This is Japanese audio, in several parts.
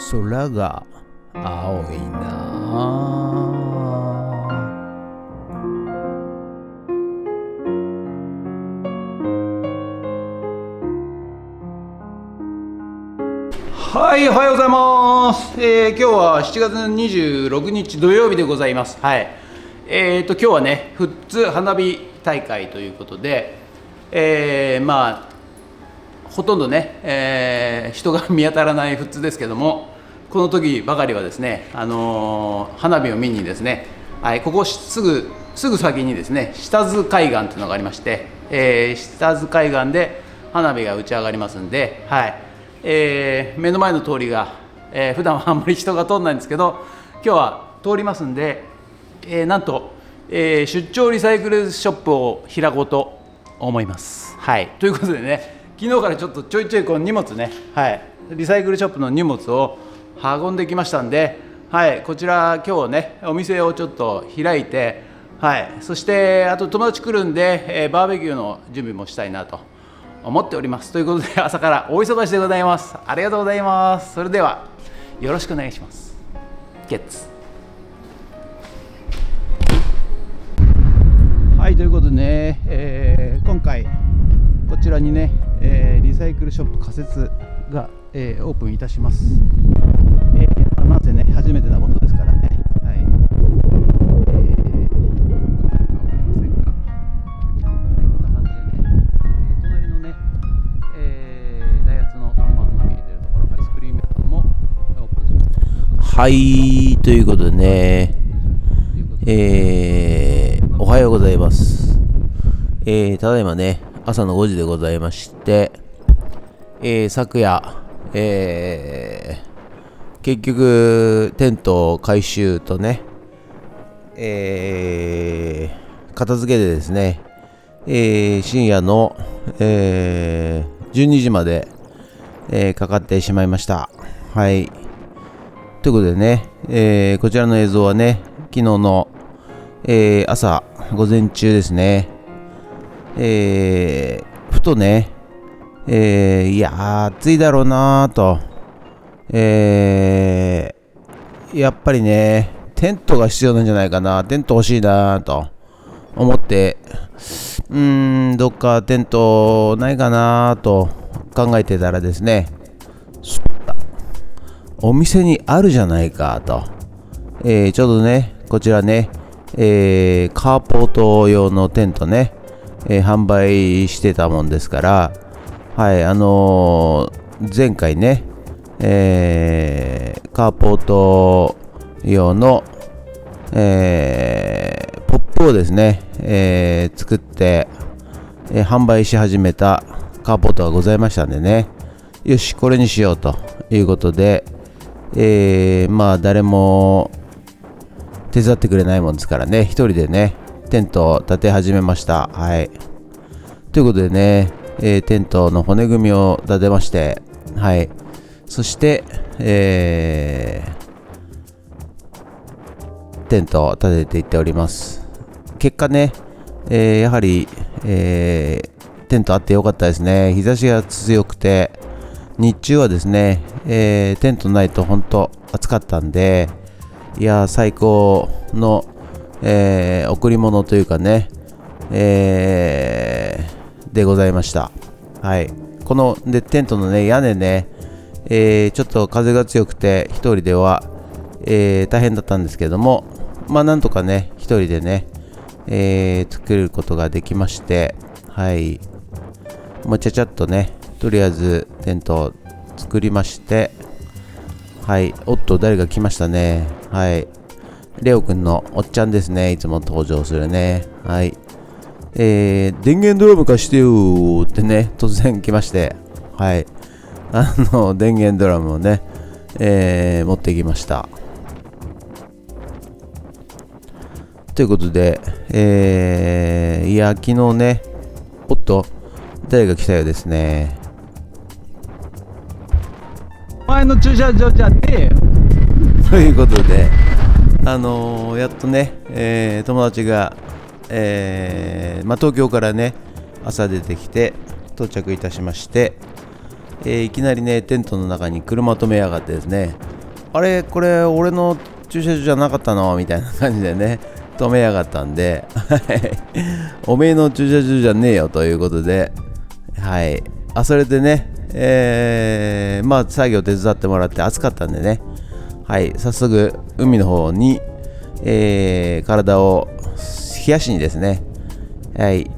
空が青いな。はい、おはようございます。今日は7月26日土曜日でございます。はい。今日はね、富津花火大会ということで、ほとんどね、人が見当たらない富津ですけども、この時ばかりはですね、花火を見にですね、はい、ここすぐ先にですね、下津海岸というのがありまして、下津海岸で花火が打ち上がりますんで、はい、目の前の通りが、普段はあんまり人が通らないんですけど、今日は通りますんで、なんと、出張リサイクルショップを開こうと思います。はい、ということでね、昨日からちょいちょいこの荷物ね、はい、リサイクルショップの荷物を運んできましたんで、はい、こちら今日ね、お店をちょっと開いて、はい、そしてあと友達来るんで、バーベキューの準備もしたいなと思っております。ということで朝から大忙しでございます。ありがとうございます。それではよろしくお願いします。ゲッツ。はい、ということでね、今回こちらにね、リサイクルショップ仮設が、オープンいたします。なぜね、初めてなことですからね。はい。隣のね、ダイハツの看板が見えているところ、アイスクリーム屋さんもオープンする。はい、ということでね、おはようございます。ただいまね、朝の5時でございまして、昨夜、結局テント回収とね、片付けでですね、深夜の、12時まで、かかってしまいました。はい。ということでね、こちらの映像はね、昨日の、朝午前中ですね。ふとね、いや暑いだろうなと、やっぱりねテントが必要なんじゃないかな、テント欲しいなと思って、どっかテントないかなと考えてたらですね、お店にあるじゃないかと、ちょうどねこちらね、カーポート用のテントね、販売してたもんですから、はい、前回ね、カーポート用の、ポップをですね、作って、販売し始めたカーポートがございましたんでね、よしこれにしようということで、誰も手伝ってくれないもんですからね、一人でねテントを立て始めました。はい。ということでね、テントの骨組みを立てまして、はい。そして、テントを立てていっております。結果ね、やはり、テントあってよかったですね。日差しが強くて、日中はですね、テントないと本当暑かったんで、いや最高の贈り物というかね、でございました。はい。このでテントのね屋根ね、ちょっと風が強くて一人では、大変だったんですけども、なんとかね一人でね、作ることができまして、はい。もうちゃちゃっとねとりあえずテントを作りまして、はい。おっと誰が来ましたね。はい。レオくんのおっちゃんですね。いつも登場するね。はい。電源ドラム貸してよーってね、突然来まして、はい。電源ドラムをね、持ってきました。ということで、いや、昨日ね、おっと、誰が来たようですね。前の駐車場じゃねえよ。ということで、やっとね、友達が、東京からね朝出てきて到着いたしまして、いきなりねテントの中に車止めやがってですね、あれこれ俺の駐車場じゃなかったのみたいな感じでね止めやがったんでおめえの駐車場じゃねえよということで、はい、それでね、まあ作業手伝ってもらって暑かったんでね、はい、早速海の方に、体を冷やしにですね、はい、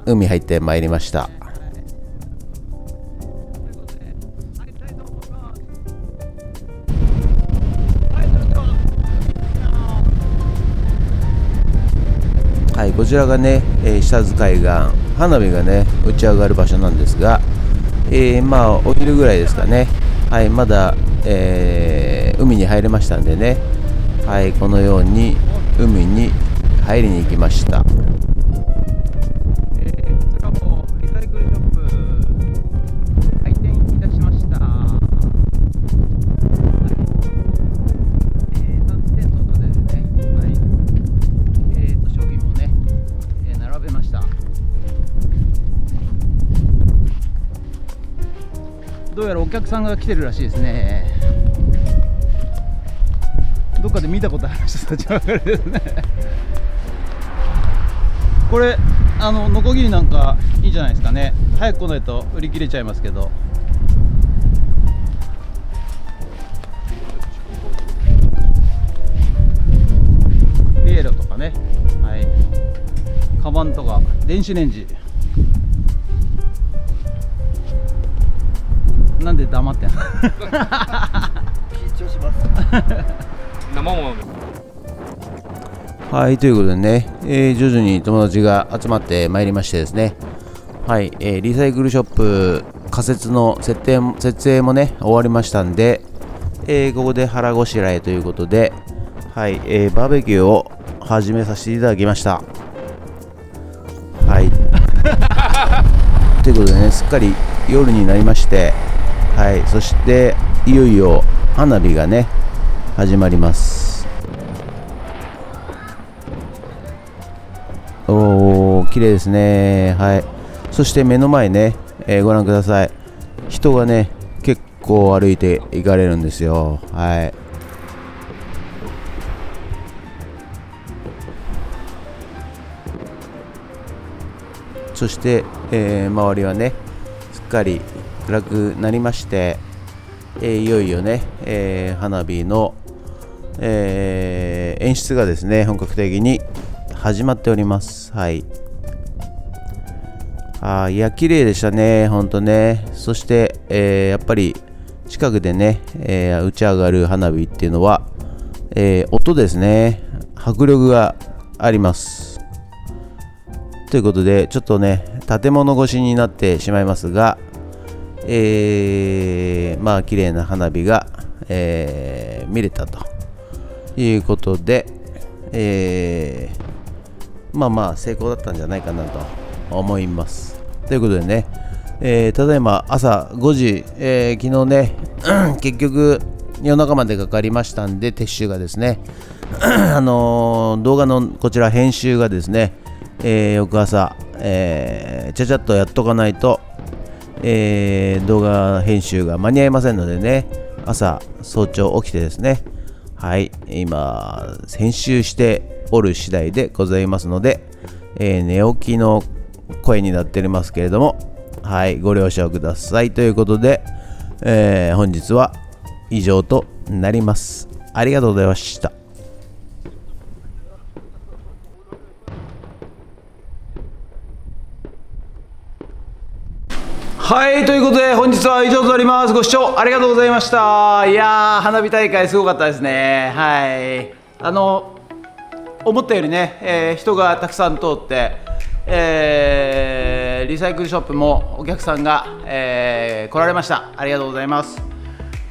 海入ってまいりました。はい、こちらがね、下津海岸、花火がね打ち上がる場所なんですが、まあお昼ぐらいですかね、はい、まだ、海に入れましたんでね、はい、このように海に入りに行きました。どうやらお客さんが来てるらしいですね。どっかで見たことある人たちばかりですね。これノコギリなんかいいんじゃないですかね。早く来ないと売り切れちゃいますけど。ピエロとかね、はい、カバンとか電子レンジ。なんで黙ってんの緊張します生もの。はい、ということでね、徐々に友達が集まってまいりましてですね、はい、リサイクルショップ仮設の設営もね終わりましたんで、ここで腹ごしらえということで、はい、バーベキューを始めさせていただきました。はいということでね、すっかり夜になりまして、はい、そしていよいよ花火がね始まります。おー、綺麗ですね。はい、そして目の前ね、ご覧ください。人がね結構歩いて行かれるんですよ。はい、そして、周りはねすっかり暗くなりまして、いよいよね、花火の、演出がですね本格的に始まっております。はい、いや綺麗でしたね、ほんとね。そして、やっぱり近くでね、打ち上がる花火っていうのは、音ですね、迫力があります。ということでちょっとね建物越しになってしまいますが、まあ綺麗な花火が、見れたということで、まあ成功だったんじゃないかなと思います。ということでね、ただいま朝5時、昨日ね結局夜中までかかりましたんで、撤収がですね動画のこちら編集がですね、翌朝、ちゃちゃっとやっとかないと、動画編集が間に合いませんのでね、朝早朝起きてですね、はい、今編集しておる次第でございますので、寝起きの声になっておりますけれども、はい、ご了承くださいということで、本日は以上となります。ありがとうございました。はい、ということで本日は以上となります。ご視聴ありがとうございました。いやー、花火大会すごかったですね。はい、思ったよりね、人がたくさん通って、リサイクルショップもお客さんが、来られました。ありがとうございます。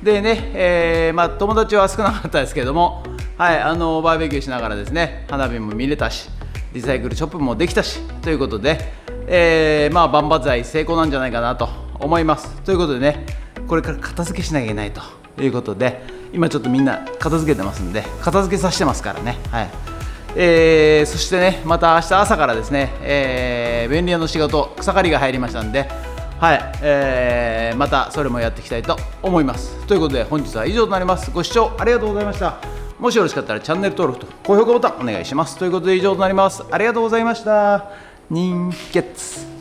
でね、友達は少なかったですけれども、はい、バーベキューしながらですね、花火も見れたし、リサイクルショップもできたしということで、万々歳成功なんじゃないかなと思います。ということでね、これから片付けしなきゃいけないということで、今ちょっとみんな片付けてますんで、片付けさせてますからね。はい、そしてね、また明日朝からですね、便利屋の仕事草刈りが入りましたんで、はい、またそれもやっていきたいと思います。ということで本日は以上となります。ご視聴ありがとうございました。もしよろしかったらチャンネル登録と高評価ボタンお願いします。ということで以上となります。ありがとうございました。人傑